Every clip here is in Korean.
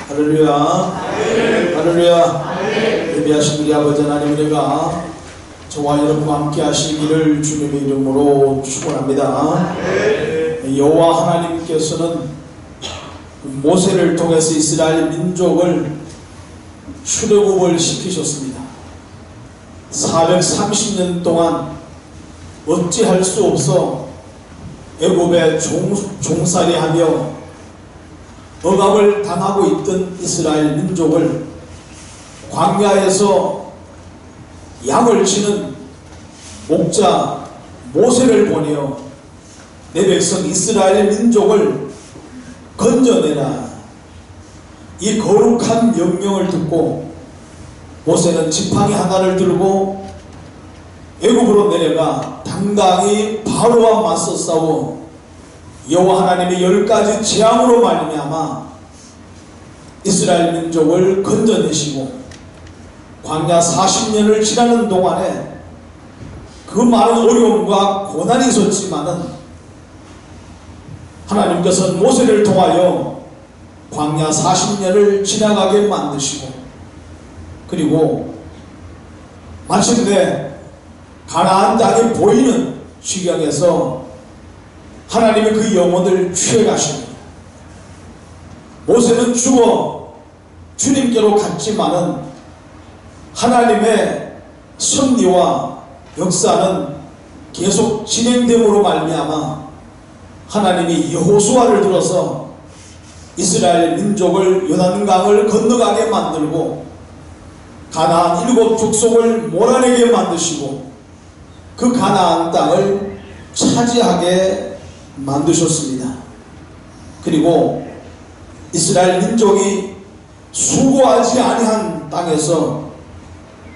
할렐루야. 할렐루야. 예배하신 우리 아버지 하나님 은혜가 저와 여러분과 함께 하시기를 주님의 이름으로 축원합니다. 여호와 하나님께서는 모세를 통해서 이스라엘 민족을 출애굽을 시키셨습니다. 430년 동안 어찌할 수 없어 애굽에 종살이하며 억압을 당하고 있던 이스라엘 민족을 광야에서 양을 치는 목자 모세를 보내어 내 백성 이스라엘 민족을 건져내라, 이 거룩한 명령을 듣고 모세는 지팡이 하나를 들고 애굽으로 내려가 당당히 바로와 맞서 싸워 여호와 하나님의 10가지 재앙으로 말미암아 이스라엘 민족을 건져내시고 광야 40년을 지나는 동안에 그 많은 어려움과 고난이 있었지만은 하나님께서는 모세를 통하여 광야 40년을 지나가게 만드시고 그리고 마침내 가나안 땅이 보이는 지경에서 하나님의 그 영혼을 취해가십니다. 모세는 죽어 주님께로 갔지만은 하나님의 섭리와 역사는 계속 진행됨으로 말미암아 하나님이 여호수아를 들어서 이스라엘 민족을 요단강을 건너가게 만들고 가나안 7 족속을 몰아내게 만드시고 그 가나안 땅을 차지하게 만드셨습니다. 그리고 이스라엘 민족이 수고하지 아니한 땅에서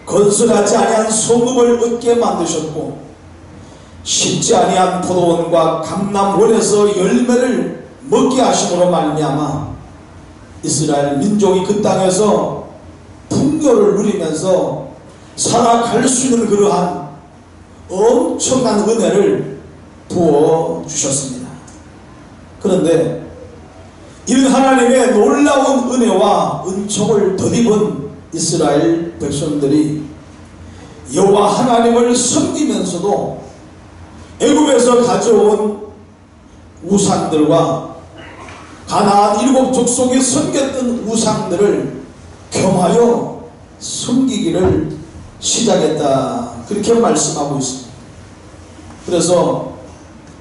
건설하지 아니한 성읍을 얻게 만드셨고 심지 아니한 포도원과 감람원에서 열매를 먹게 하심으로 말미암아 이스라엘 민족이 그 땅에서 풍요를 누리면서 살아갈 수 있는 그러한 엄청난 은혜를 부어주셨습니다. 그런데 이런 하나님의 놀라운 은혜와 은총을 덧입은 이스라엘 백성들이 여호와 하나님을 섬기면서도 애굽에서 가져온 우상들과 가나안 7 족속이 섬겼던 우상들을 겸하여 섬기기를 시작했다, 그렇게 말씀하고 있습니다. 그래서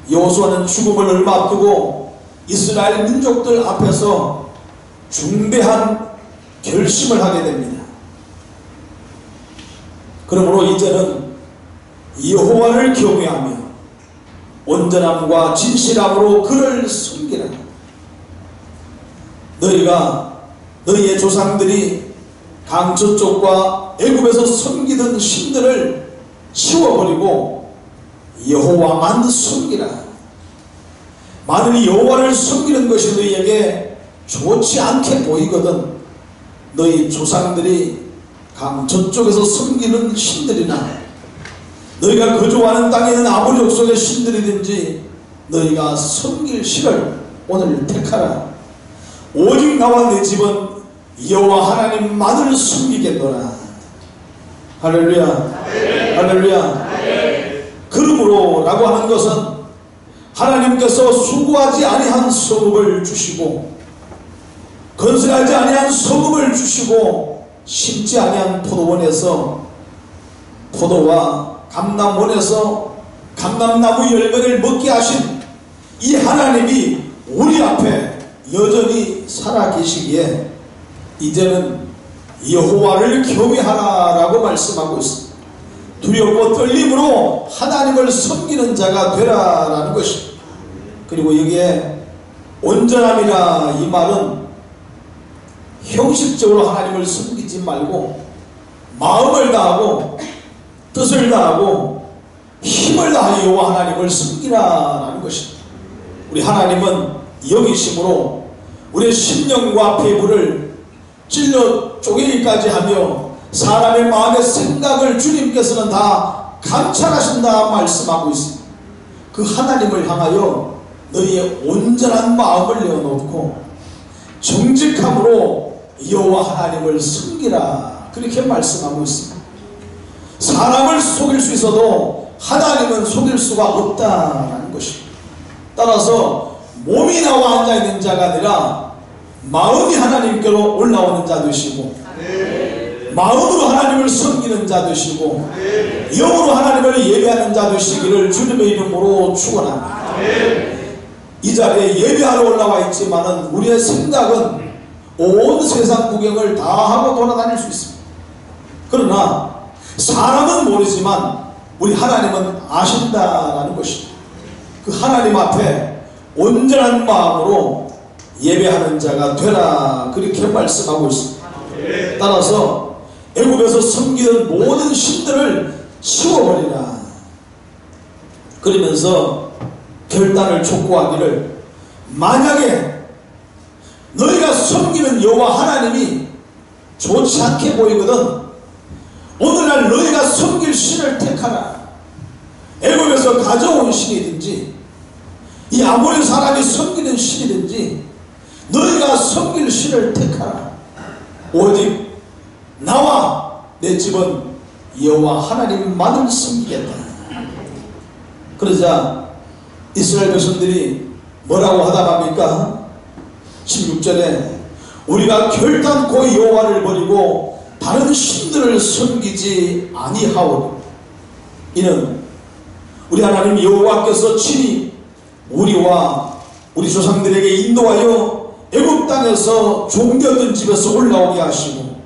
여호수아는 죽음을 얼마 앞두고 이스라엘 민족들 앞에서 중대한 결심을 하게 됩니다. 그러므로 이제는 여호와를 경외하며 온전함과 진실함으로 그를 섬기라. 너희가 너희의 조상들이 강 저쪽과 애굽에서 섬기던 신들을 치워버리고 여호와만 섬기라. 만일 여호와를 섬기는 것이 너희에게 좋지 않게 보이거든 너희 조상들이 강 저쪽에서 섬기는 신들이나 너희가 거주하는 땅에 있는 아무 족속의 신들이든지 너희가 섬길 신을 오늘 택하라. 오직 나와 내 집은 여호와 하나님만을 섬기겠노라. 할렐루야. 할렐루야. 그러므로 라고 하는 것은 하나님께서 수고하지 아니한 성읍을 주시고 건설하지 아니한 성읍을 주시고 심지 아니한 포도원에서 포도와 감람원에서 감람나무 열매를 먹게 하신 이 하나님이 우리 앞에 여전히 살아계시기에 이제는 여호와를 경외하라라고 말씀하고 있습니다. 두렵고 떨림으로 하나님을 섬기는 자가 되라라는 것입니다. 그리고 여기에 온전함이라 이 말은 형식적으로 하나님을 섬기지 말고 마음을 다하고 뜻을 다하고 힘을 다하여 여호와 하나님을 섬기라라는 것입니다. 우리 하나님은 영이심으로 우리의 심령과 배부를 찔러 쪼개기까지 하며 사람의 마음의 생각을 주님께서는 다 감찰하신다 말씀하고 있습니다. 그 하나님을 향하여 너희의 온전한 마음을 내어놓고 정직함으로 여호와 하나님을 섬기라 그렇게 말씀하고 있습니다. 사람을 속일 수 있어도 하나님은 속일 수가 없다라는 것입니다. 따라서 몸이 나와 앉아있는 자가 아니라 마음이 하나님께로 올라오는 자 되시고 마음으로 하나님을 섬기는 자 되시고 영으로 하나님을 예배하는 자 되시기를 주님의 이름으로 축원합니다. 이 자리에 예배하러 올라와 있지만은 우리의 생각은 온 세상 구경을 다 하고 돌아다닐 수 있습니다. 그러나 사람은 모르지만 우리 하나님은 아신다라는 것입니다. 그 하나님 앞에 온전한 마음으로 예배하는 자가 되라 그렇게 말씀하고 있습니다. 따라서 애굽에서 섬기는 모든 신들을 치워버리라 그러면서 결단을 촉구하기를 만약에 너희가 섬기는 여호와 하나님이 좋지 않게 보이거든 오늘날 너희가 섬길 신을 택하라. 애굽에서 가져온 신이든지 이 아모리 사람이 섬기는 신이든지 너희가 섬길 신을 택하라. 오직 나와 내 집은 여호와 하나님만을 섬기겠다. 그러자 이스라엘 백성들이 뭐라고 하답합니까? 16절에 우리가 결단코 여호와를 버리고 다른 신들을 섬기지 아니하오니 이는 우리 하나님 여호와께서 친히 우리와 우리 조상들에게 인도하여 애굽 땅에서 종되었던 집에서 올라오게 하시고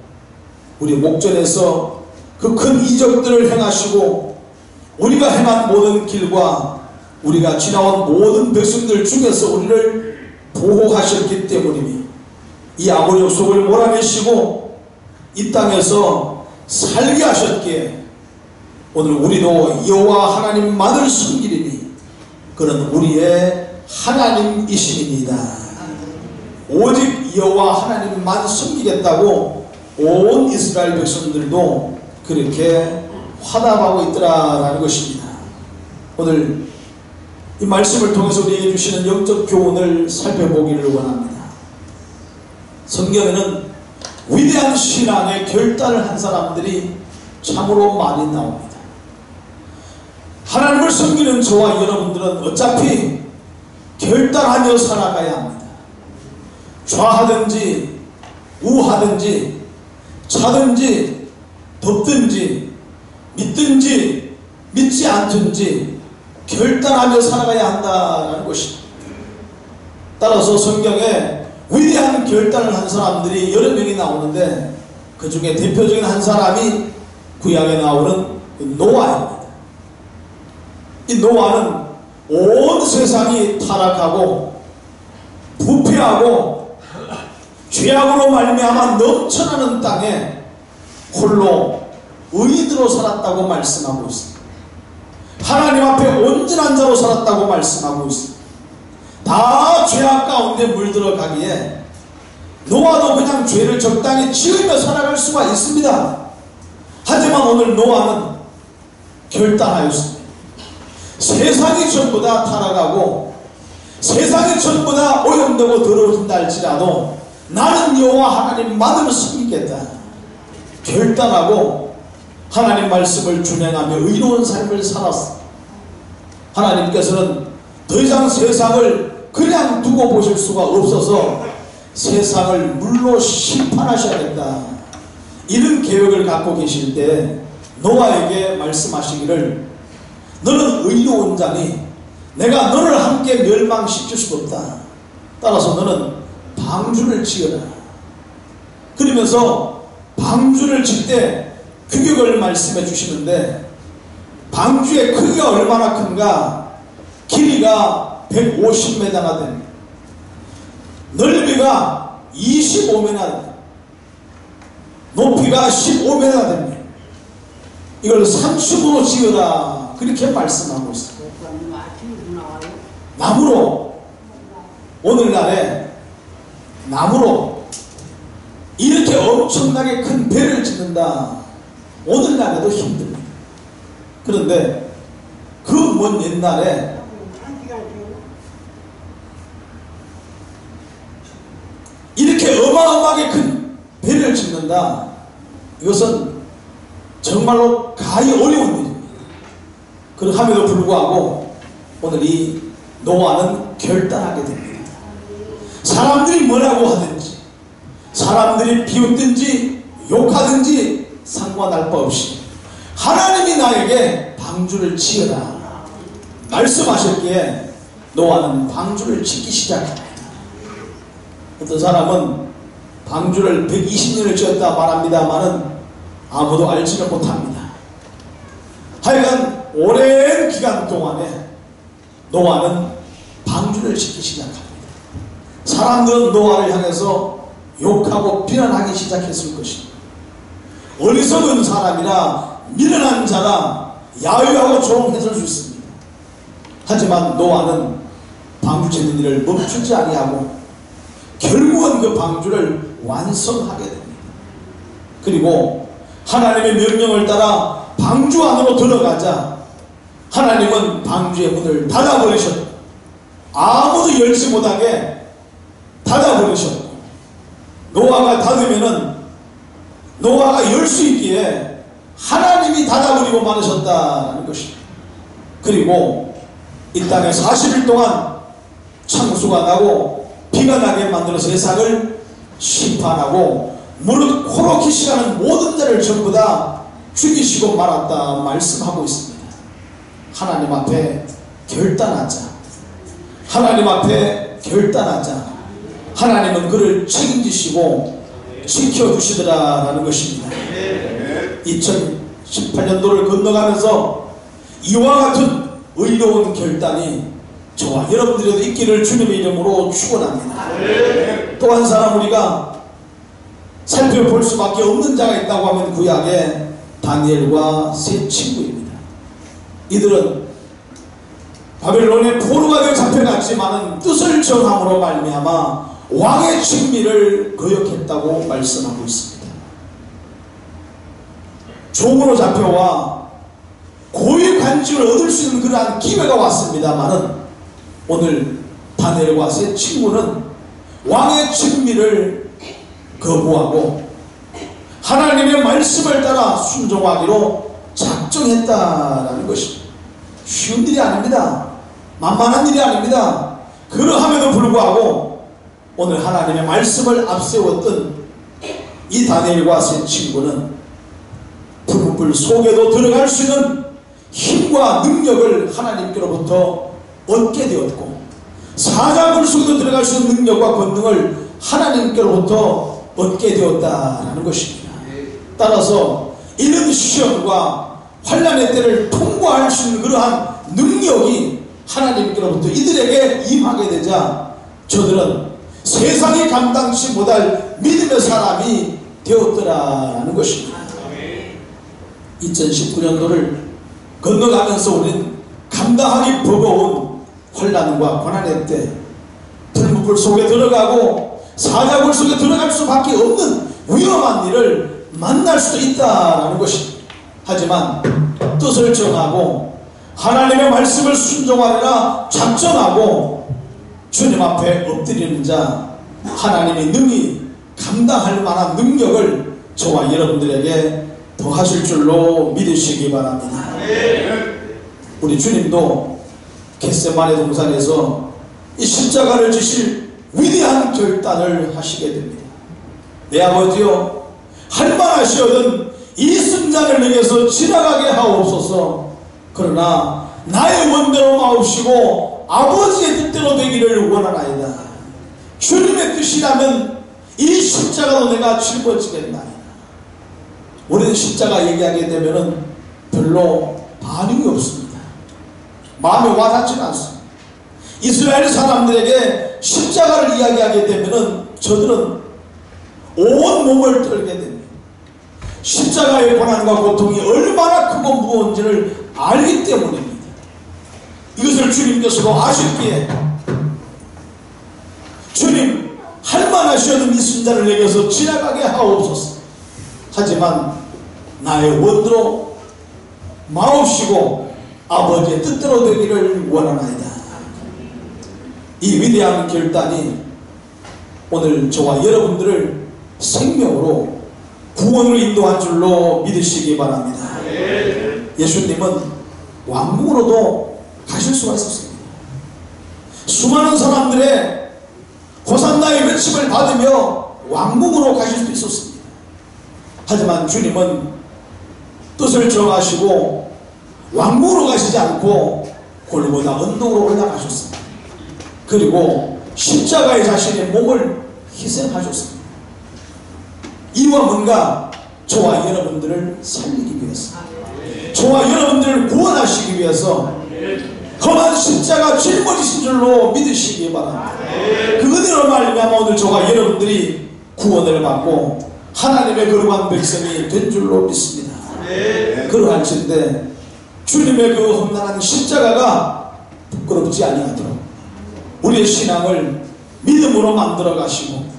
우리 목전에서 그 큰 이적들을 행하시고 우리가 행한 모든 길과 우리가 지나온 모든 백성들 중에서 우리를 보호하셨기 때문이니 이 아모리 족속을 몰아내시고 이 땅에서 살게 하셨기에 오늘 우리도 여호와 하나님만을 섬기리니 그는 우리의 하나님이시니이다. 오직 여호와 하나님만 섬기겠다고 온 이스라엘 백성들도 그렇게 화답하고 있더라라는 것입니다. 오늘 이 말씀을 통해서 우리에게 주시는 영적 교훈을 살펴보기를 원합니다. 성경에는 위대한 신앙의 결단을 한 사람들이 참으로 많이 나옵니다. 하나님을 섬기는 저와 여러분들은 어차피 결단하며 살아가야 합니다. 좌하든지 우하든지 차든지 덥든지 믿든지 믿지 않든지 결단하며 살아가야 한다는 것입니다. 따라서 성경에 위대한 결단을 한 사람들이 여러 명이 나오는데 그 중에 대표적인 한 사람이 구약에 나오는 노아입니다. 이 노아는 온 세상이 타락하고 부패하고 죄악으로 말미암아 넘쳐나는 땅에 홀로 의인으로 살았다고 말씀하고 있습니다. 하나님 앞에 온전한 자로 살았다고 말씀하고 있습니다. 다 죄악 가운데 물들어가기에 노아도 그냥 죄를 적당히 지으며 살아갈 수가 있습니다. 하지만 오늘 노아는 결단하였습니다. 세상이 전부 다 타락하고 세상이 전부 다 오염되고 더러워진다 할지라도 나는 여호와 하나님만을 섬기겠다 결단하고 하나님 말씀을 준행하며 의로운 삶을 살았습니다. 하나님께서는 더 이상 세상을 그냥 두고 보실 수가 없어서 세상을 물로 심판하셔야겠다 이런 계획을 갖고 계실 때 노아에게 말씀하시기를 너는 의로운 자니 내가 너를 함께 멸망시킬 수 없다. 따라서 너는 방주를 지어라. 그러면서 방주를 질 때 규격을 말씀해 주시는데 방주의 크기가 얼마나 큰가? 길이가 150m나 됩니다. 넓이가 25m나 됩니다. 높이가 15m나 됩니다. 이걸 산축으로 지으라 그렇게 말씀하고 있습니다. 나무로 오늘날에 나무로 이렇게 엄청나게 큰 배를 짓는다. 오늘날에도 힘듭니다. 그런데 그 먼 옛날에 이렇게 어마어마하게 큰 배를 짓는다. 이것은 정말로 가히 어려운 일입니다. 그럼에도 불구하고 오늘 이 노아는 결단하게 됩니다. 사람들이 뭐라고 하든지, 사람들이 비웃든지 욕하든지 상관할 바 없이 하나님이 나에게 방주를 지어라 말씀하셨기에 노아는 방주를 짓기 시작합니다. 어떤 사람은 방주를 120년을 지었다 말합니다마는 아무도 알지를 못합니다. 하여간 오랜 기간 동안에 노아는 방주를 짓기 시작합니다. 사람들은 노아를 향해서 욕하고 비난하기 시작했을 것입니다. 어리석은 사람이라 미련한 자라 야유하고 조롱했을 수 있습니다. 하지만 노아는 방주 짓는 일을 멈추지 아니하고 결국은 그 방주를 완성하게 됩니다. 그리고 하나님의 명령을 따라 방주 안으로 들어가자 하나님은 방주의 문을 닫아버리셨고 아무도 열지 못하게 닫아버리셨고 노아가 닫으면은 노아가 열 수 있기에 하나님이 닫아버리고 말으셨다는 것입니다. 그리고 이 땅에 40일 동안 창수가 나고 비가 나게 만들어 세상을 심판하고 무릇 코로 기시가는 모든 자를 전부 다 죽이시고 말았다 말씀하고 있습니다. 하나님 앞에 결단하자. 하나님 앞에 결단하자. 하나님은 그를 책임지시고 지켜주시더라라는 것입니다. 2018년도를 건너가면서 이와 같은 의로운 결단이 저와 여러분들에도 있기를 주님의 이름으로 축원합니다. 또 한 사람 우리가 살펴볼 수밖에 없는 자가 있다고 하면 구약에 다니엘과 세 친구입니다. 이들은 바벨론의 포로가 되어 잡혀갔지만은 뜻을 정함으로 말미암아 왕의 친미를 거역했다고 말씀하고 있습니다. 종으로 잡혀와 고위 관직을 얻을 수 있는 그러한 기회가 왔습니다만은 오늘 다니엘과 세 친구는 왕의 친미를 거부하고 하나님의 말씀을 따라 순종하기로 작정했다라는 것입니다. 쉬운 일이 아닙니다. 만만한 일이 아닙니다. 그러함에도 불구하고 오늘 하나님의 말씀을 앞세웠던 이 다니엘과 세 친구는 불 속에도 들어갈 수 있는 힘과 능력을 하나님께로부터 얻게 되었고 사자굴 속에도 들어갈 수 있는 능력과 권능을 하나님께로부터 얻게 되었다라는 것입니다. 따라서 이런 시험과 환난의 때를 통과할 수 있는 그러한 능력이 하나님께로부터 이들에게 임하게 되자 저들은 세상이 감당치 못할 믿음의 사람이 되었더라라는 것입니다. 2019년도를 건너가면서 우리는 감당하기 버거운 환난과 고난의 때 불문불 속에 들어가고 사자굴 속에 들어갈 수밖에 없는 위험한 일을 만날 수도 있다라는 것입니다. 하지만 뜻을 정하고 하나님의 말씀을 순종하리라 작정하고 주님 앞에 엎드리는 자 하나님이 능히 감당할 만한 능력을 저와 여러분들에게 더하실 줄로 믿으시기 바랍니다. 우리 주님도 겟세마네 동산에서 이 십자가를 지실 위대한 결단을 하시게 됩니다. 내 아버지여 할만하시거든 이 승자를 내게서 지나가게 하옵소서. 그러나 나의 원대로 마옵시고 아버지의 뜻대로 되기를 원하나이다. 주님의 뜻이라면 이 십자가도 내가 짊어지겠나이다. 우리는 십자가 얘기하게 되면은 별로 반응이 없습니다. 마음에 와닿지는 않습니다. 이스라엘 사람들에게 십자가를 이야기하게 되면은 저들은 온 몸을 떨게 됩니다. 십자가의 고난과 고통이 얼마나 크고 무거운지를 알기 때문입니다. 이것을 주님께서도 아셨기에 주님 할만하시어도 이 순자를 내게서 지나가게 하옵소서. 하지만 나의 원대로 마옵시고 아버지의 뜻대로 되기를 원하나이다. 이 위대한 결단이 오늘 저와 여러분들을 생명으로 구원으로 인도한 줄로 믿으시기 바랍니다. 예수님은 왕궁으로도 가실 수가 있었습니다. 수많은 사람들의 호산나의 외침을 받으며 왕궁으로 가실 수 있었습니다. 하지만 주님은 뜻을 정하시고 왕궁으로 가시지 않고 골고다 언덕으로 올라가셨습니다. 그리고 십자가에 자신의 몸을 희생하셨습니다. 이유가 뭔가 저와 여러분들을 살리기 위해서, 저와 여러분들을 구원하시기 위해서 험한 십자가 짊어지신 줄로 믿으시기 바랍니다. 그 은혜로 말미암아 오늘 저와 여러분들이 구원을 받고 하나님의 거룩한 백성이 된 줄로 믿습니다. 그러할진대 주님의 그 험난한 십자가가 부끄럽지 아니하도록 우리의 신앙을 믿음으로 만들어 가시고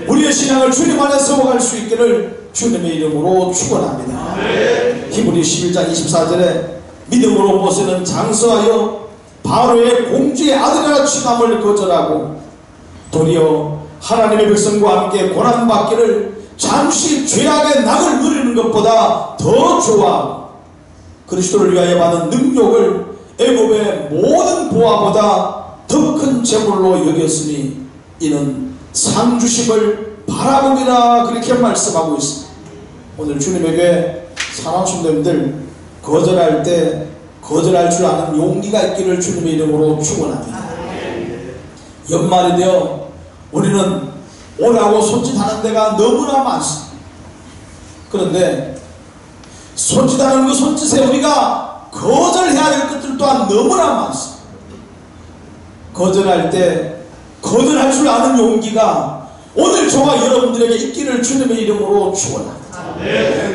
우리의 신앙을 주님 안에 세워갈 수 있기를 주님의 이름으로 축원합니다. 히브리 11장 24절에 믿음으로 모세는 장서하여 바로의 공주의 아들이라 칭함을 거절하고 도리어 하나님의 백성과 함께 고난받기를 잠시 죄악의 낙을 누리는 것보다 더 좋아하고 그리스도를 위하여 받은 능력을 애굽의 모든 보화보다 더 큰 재물로 여겼으니 이는 상주심을 바라봄이라 그렇게 말씀하고 있습니다. 오늘 주님에게 사랑하는 성도님들, 거절할 때 거절할 줄 아는 용기가 있기를 주님의 이름으로 축원합니다. 연말이 되어 우리는 오라고 손짓하는 데가 너무나 많습니다. 그런데 손짓하는 그 손짓에 우리가 거절해야 될 것들 또한 너무나 많습니다. 거절할 때 거절할 줄 아는 용기가 오늘 저와 여러분들에게 있기를 주님의 이름으로 축원합니다.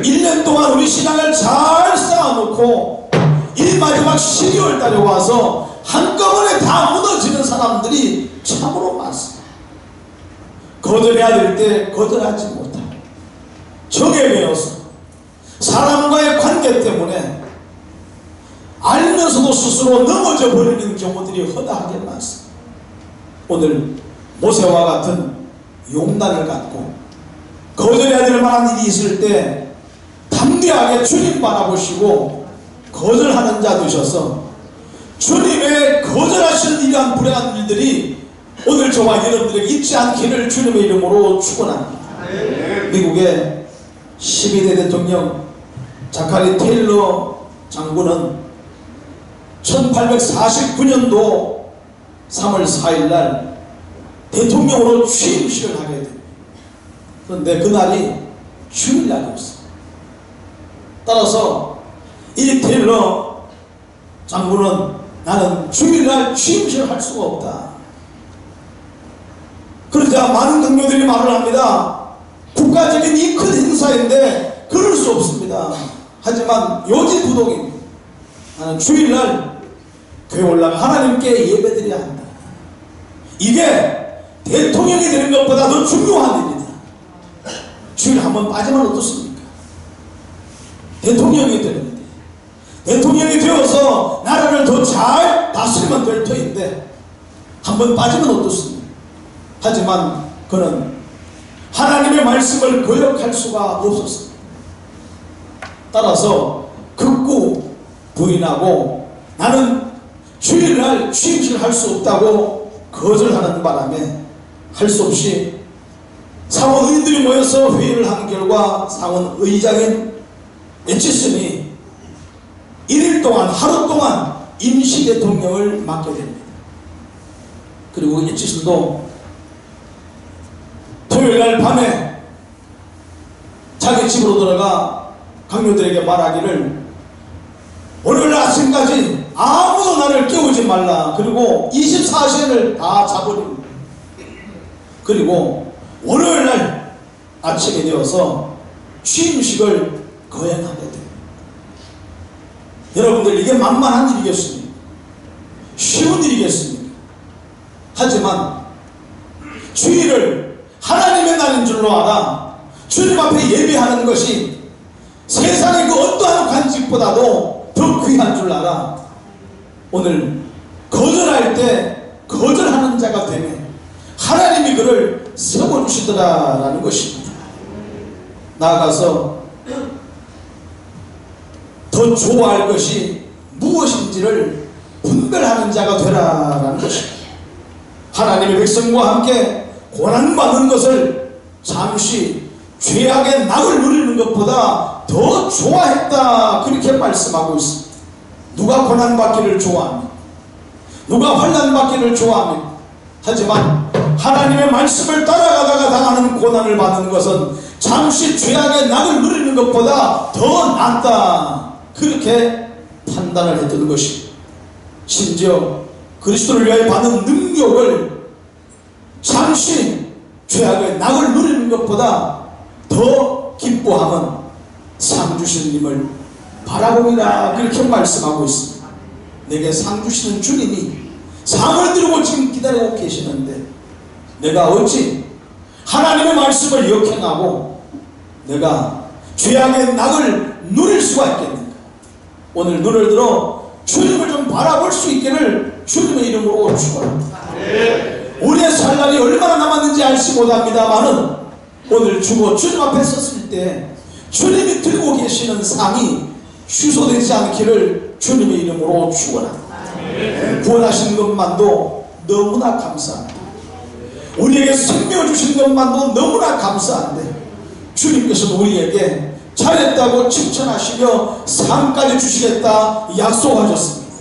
1년 동안 우리 신앙을 잘 쌓아놓고 이 마지막 12월 달에 와서 한꺼번에 다 무너지는 사람들이 참으로 많습니다. 거절해야 될 때 거절하지 못하고 정에 매여서 사람과의 관계 때문에 알면서도 스스로 넘어져 버리는 경우들이 허다하게 많습니다. 오늘 모세와 같은 용단을 갖고 거절해야 될 만한 일이 있을 때 담대하게 주님 바라보시고 거절하는 자 되셔서 주님의 거절하시는 이러한 불행한 일들이 오늘 저와 여러분들에게 있지 않기를 주님의 이름으로 축원합니다. 미국의 12대 대통령 자카리 테일러 장군은 1849년도 3월 4일 날 대통령으로 취임식을 하게 됩니다. 그런데 그날이 주일날이었어요. 따라서 이 테일러 장군은 나는 주일날 취임식을 할 수가 없다. 그러자 많은 동료들이 말을 합니다. 국가적인 이 큰 행사인데 그럴 수 없습니다. 하지만 요지부동입니다. 나는 주일날 교회 올라가 하나님께 예배드려야 한다. 이게 대통령이 되는 것보다 더 중요한 일이다. 주일 한번 빠지면 어떻습니까? 대통령이 되는데 대통령이 되어서 나라를 더 잘 다스리면 될 터인데 한번 빠지면 어떻습니까? 하지만 그는 하나님의 말씀을 거역할 수가 없었습니다. 따라서 극구 부인하고 나는 주일날 취임식을 할 수 없다고 거절하는 바람에 할 수 없이 상원 의원들이 모여서 회의를 한 결과 상원 의장인 에치슨이 1일 동안 하루 동안 임시 대통령을 맡게 됩니다. 그리고 에치슨도 토요일날 밤에 자기 집으로 들어가 강요들에게 말하기를 월요일 아침까지 아무도 나를 깨우지 말라. 그리고 24시간을 다 자버립니다. 그리고 월요일날 아침이 되어서 취임식을 거행하게 됩니다. 여러분들 이게 만만한 일이겠습니까? 쉬운 일이겠습니까? 하지만 주일을 하나님의 날인 줄로 알아 주님 앞에 예배하는 것이 세상의 그 어떠한 관직보다도 더 귀한 줄 알아 오늘 거절할 때 거절하는 자가 되면 하나님이 그를 세워주시더라라는 것입니다. 나아가서 더 좋아할 것이 무엇인지를 분별하는 자가 되라라는 것입니다. 하나님의 백성과 함께 고난받는 것을 잠시 죄악의 낙을 누리는 것보다 더 좋아했다, 그렇게 말씀하고 있습니다. 누가 고난받기를 좋아합니까? 누가 환난받기를 좋아합니까? 하지만 하나님의 말씀을 따라가다가 당하는 고난을 받는 것은 잠시 죄악의 낙을 누리는 것보다 더 낫다, 그렇게 판단을 했던 것입니다. 심지어 그리스도를 위하여 받는 능력을 잠시 죄악의 낙을 누리는 것보다 더 기뻐함은 상 주시는 님을 바라보리라, 그렇게 말씀하고 있습니다. 내게 상 주시는 주님이 상을 들고 지금 기다리고 계시는데 내가 어찌 하나님의 말씀을 역행하고 내가 죄악의 낙을 누릴 수가 있겠는가? 오늘 눈을 들어 주님을 좀 바라볼 수 있기를 주님의 이름으로 축원합니다. 우리의 살 날이 얼마나 남았는지 알지 못합니다만은 오늘 죽어 주님 앞에 섰을 때 주님이 들고 계시는 상이 취소되지 않기를 주님의 이름으로 축원합니다. 구원하신 것만도 너무나 감사합니다. 우리에게 생명을 주신 것만도 너무나 감사한데 주님께서도 우리에게 잘했다고 칭찬하시며 상까지 주시겠다 약속하셨습니다.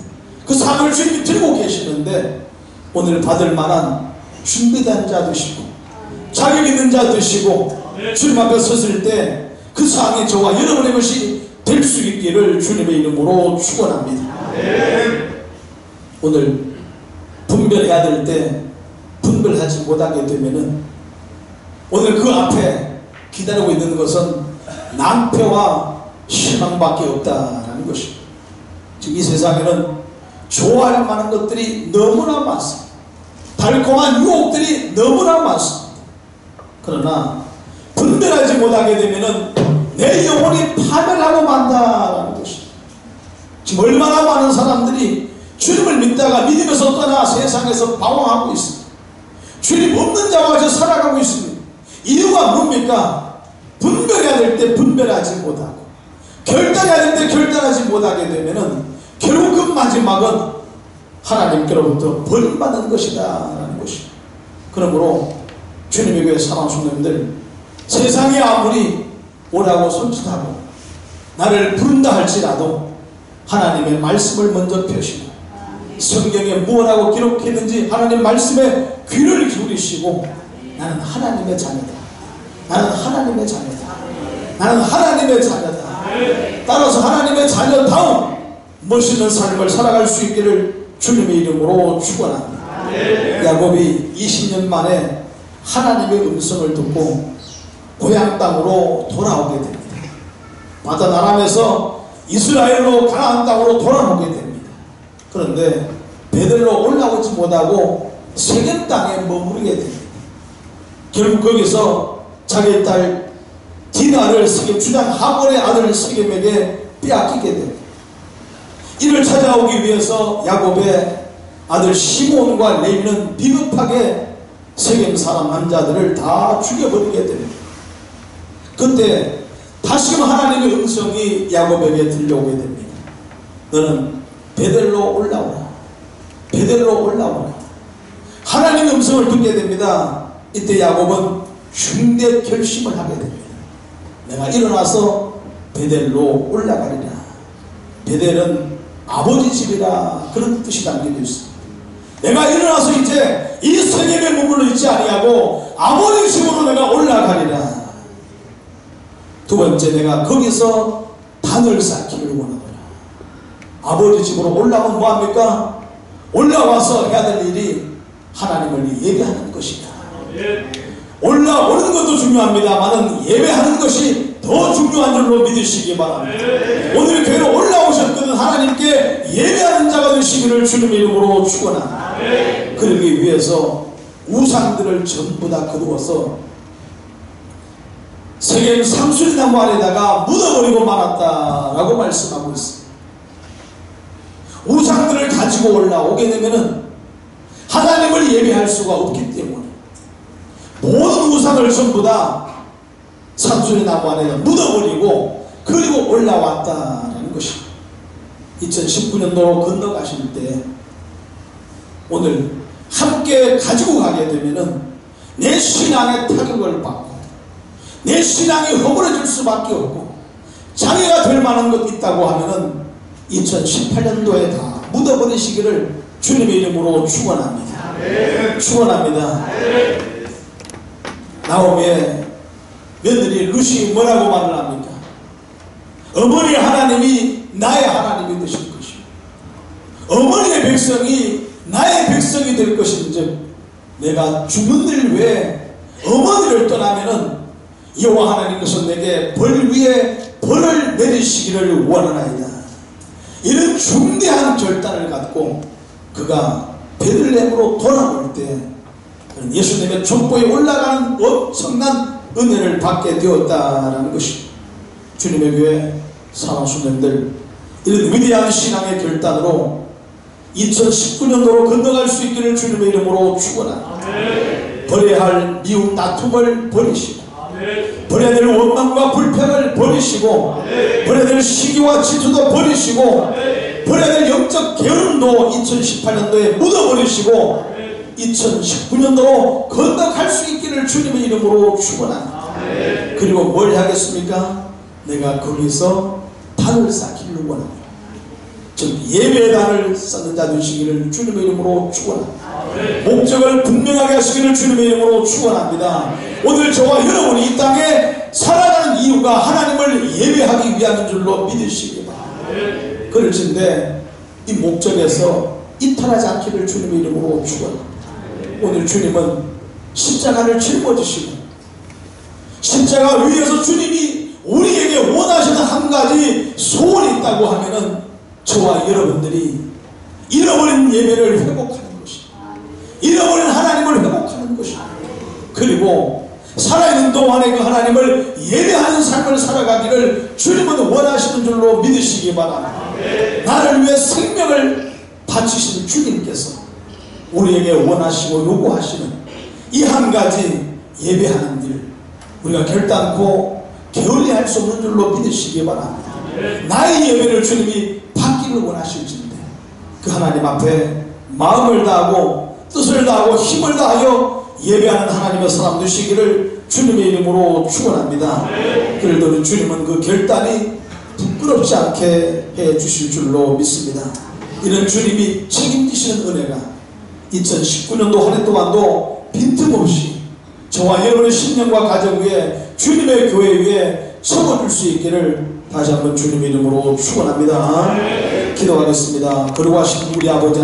그 상을 주님이 들고 계시는데 오늘 받을 만한 준비된 자 되시고 자격 있는 자 되시고 주님 앞에 섰을 때 그 상이 저와 여러분의 것이 될 수 있기를 주님의 이름으로 축원합니다. 오늘 분별해야 될 때 분별하지 못하게 되면은 오늘 그 앞에 기다리고 있는 것은 낭패와 실망밖에 없다라는 것입니다. 지금 이 세상에는 좋아할 만한 것들이 너무나 많습니다. 달콤한 유혹들이 너무나 많습니다. 그러나 분별하지 못하게 되면은 내 영혼이 파멸하고 만다라는 것입니다. 지금 얼마나 많은 사람들이 주님을 믿다가 믿으면서 떠나 세상에서 방황하고 있습니다. 주님 없는 자와 같이 살아가고 있습니다. 이유가 뭡니까? 분별해야 될 때 분별하지 못하고 결단해야 될 때 결단하지 못하게 되면은 결국 그 마지막은 하나님께로부터 버림받는 것이다 라는 것입니다. 그러므로 주님의 교회 사랑 성도님들, 세상이 아무리 오라고 손짓하고 나를 부른다 할지라도 하나님의 말씀을 먼저 펴시고 성경에 무엇하고 기록했는지 하나님 말씀에 귀를 기울이시고 나는 하나님의 자녀다, 나는 하나님의 자녀다, 나는 하나님의 자녀다, 따라서 하나님의 자녀다운 멋있는 삶을 살아갈 수 있기를 주님의 이름으로 축원합니다. 야곱이 20년 만에 하나님의 음성을 듣고 고향 땅으로 돌아오게 됩니다. 바다 나람에서 이스라엘로 가나안 땅으로 돌아오게 됩니다. 그런데 베들로 올라오지 못하고 세겜 땅에 머무르게 됩니다. 결국 거기서 자기 딸 디나를 세겜 주장 하몬의 아들 세겜에게 빼앗기게 됩니다. 이를 찾아오기 위해서 야곱의 아들 시몬과 레위는 비겁하게 세겜 사람 남자들을 다 죽여버리게 됩니다. 그때 다시금 하나님의 음성이 야곱에게 들려오게 됩니다. 너는 베델로 올라오라, 베델로 올라오라. 하나님의 음성을 듣게 됩니다. 이때 야곱은 흉대 결심을 하게 됩니다. 내가 일어나서 베델로 올라가리라. 베델은 아버지 집이라, 그런 뜻이 담겨져 있습니다. 내가 일어나서 이제 이 세겜에 머물러 있지 아니하고 아버지 집으로 내가 올라가리라. 두 번째, 내가 거기서 단을 쌓기를 원하노라. 아버지 집으로 올라오면 뭐합니까? 올라와서 해야 될 일이 하나님을 예배하는 것이다. 올라오는 것도 중요합니다만 예배하는 것이 더 중요한 줄로 믿으시기 바랍니다. 오늘 교회로 올라오셨거든 하나님께 예배하는 자가 되시기를 주님의 이름으로 축원합니다. 그러기 위해서 우상들을 전부 다 거두어서 세겜 상수리나무 아래다가 묻어버리고 말았다라고 말씀하고 있습니다. 우상들을 가지고 올라오게 되면은 하나님을 예배할 수가 없기 때문에 모든 우상을 전부 다 산수리 나무 안에 묻어버리고 그리고 올라왔다라는 것입니다. 2019년도로 건너가실 때 오늘 함께 가지고 가게 되면은 내 신앙의 타격을 받고 내 신앙이 허물어질 수밖에 없고 장애가 될 만한 것 있다고 하면은 2018년도에 다 묻어버리시기를 주님의 이름으로 축원합니다. 축원합니다. 나오미의 며느리 루시 뭐라고 말을 합니까? 어머니 하나님이 나의 하나님이 되실 것이고 어머니의 백성이 나의 백성이 될 것인즉 내가 죽는들 외에 어머니를 떠나면은 여호와 하나님께서 내게 벌 위에 벌을 내리시기를 원하나이다. 이런 중대한 결단을 갖고 그가 베들레헴으로 돌아올 때 예수님의 족보에 올라가는 엄청난 은혜를 받게 되었다라는 것입니다. 주님의 교회 사랑하는 손님들, 이런 위대한 신앙의 결단으로 2019년도로 건너갈 수 있기를 주님의 이름으로 축원합니다. 버려야 할 미움 다툼을 버리시고 버려야 될 원망과 불평을 버리시고 버려야 될 시기와 질투도 버리시고 버려야 될 영적 게으름도 2018년도에 묻어버리시고 2019년도로 건너갈 수 있기를 주님의 이름으로 축원합니다. 그리고 뭘 하겠습니까? 내가 거기서 단을 쌓기를 원합니다. 즉 예배의 단을 쌓는 자 되시기를 주님의 이름으로 축원합니다. 목적을 분명하게 하시기를 주님의 이름으로 축원합니다. 오늘 저와 여러분이 이 땅에 살아가는 이유가 하나님을 예배하기 위함인 줄로 믿으시기 바랍니다. 그럴진데 이 목적에서 이탈하지 않기를 주님의 이름으로 축원합니다. 오늘 주님은 십자가를 짊어지시고 십자가 위에서 주님이 우리에게 원하시는 한 가지 소원이 있다고 하면은 저와 여러분들이 잃어버린 예배를 회복하는 것입니다. 잃어버린 하나님을 회복하는 것입니다. 그리고 살아있는 동안에 그 하나님을 예배하는 삶을 살아가기를 주님은 원하시는 줄로 믿으시기 바랍니다. 나를 위해 생명을 바치신 주님께서 우리에게 원하시고 요구하시는 이 한 가지 예배하는 일 우리가 결단코 게을리할 수 없는 줄로 믿으시기 바랍니다. 나의 예배를 주님이 받기를 원하실진데 그 하나님 앞에 마음을 다하고 뜻을 다하고 힘을 다하여 예배하는 하나님의 사람 되시기를 주님의 이름으로 축원합니다. 그래도 주님은 그 결단이 부끄럽지 않게 해 주실 줄로 믿습니다. 이런 주님이 책임지시는 은혜가 2019년도 한 해 동안도 빈틈없이 저와 여러분의 신령과 가정 위에 주님의 교회 위에 세워줄 수 있기를 다시 한번 주님의 이름으로 축원합니다. 기도하겠습니다. 그리고 하신 우리 아버지